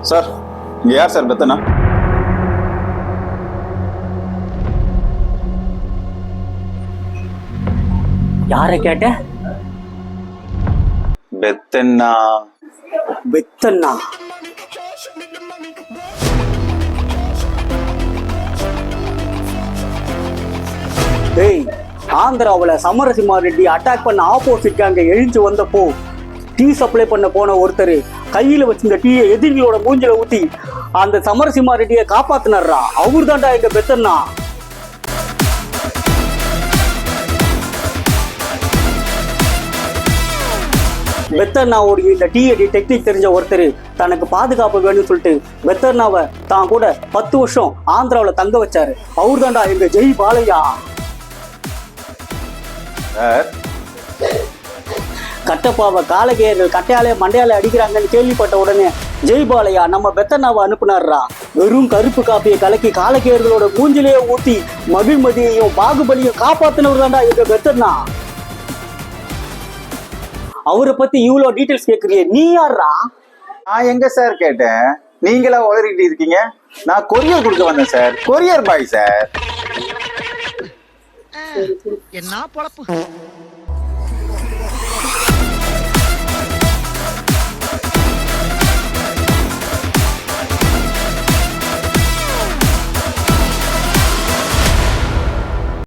Sir இங்க யார் sir Peddana? யாரை கேட்ட? பெத்தனா. பெத்தண்ணா? டேய், ஆந்திராவுல சமரசிம்மா ரெட்டி அட்டாக் பண்ண ஆப்போசிட் கேங்க எழுந்து வந்தப்போ டீ சப்ளை பண்ண போன ஒருத்தர் கையில வச்சிருந்த டீயை எதிரிகளோட மூஞ்சில ஊத்தி அந்த சமரசிம்மா ரெட்டியை காப்பாத்தினாரா. அவரு தான்டா எங்க பெத்தண்ணா. பெத்தண்ணாவோடைய இந்த டிஏடி டெக்னிக் தெரிஞ்ச ஒருத்தர் தனக்கு பாதுகாப்பு வேணும்னு சொல்லிட்டு பெத்தண்ணாவை தான் கூட 10 வருஷம் ஆந்திராவில் தங்க வச்சாரு. அவர் தான்டா எங்க ஜெய் பாலையா. கட்டப்பாவை காலகேயர்கள் கட்டையாலே மண்டையாலே அடிக்கிறாங்கன்னு கேள்விப்பட்ட உடனே ஜெய் பாலையா நம்ம பெத்தண்ணாவை அனுப்புனார்ரா. வெறும் கருப்பு காப்பியை கலக்கி காலகேயர்களோட மூஞ்சிலேயே ஊத்தி மகிழ்மதியையும் பாகுபலியும் காப்பாத்தினவர் தான்டா எங்க பெத்தண்ணா. அவரை பத்தி இவ்வளவு டீடைல்ஸ் கேக்குறியே, நீ யாரா? நான் எங்க சார் கேட்டேன், நீங்களா உளறிட்டு இருக்கீங்க. நான் கொரியர் கொடுக்க வந்தேன் சார், கொரியர் பாய் சார். என்ன பொழப்பு.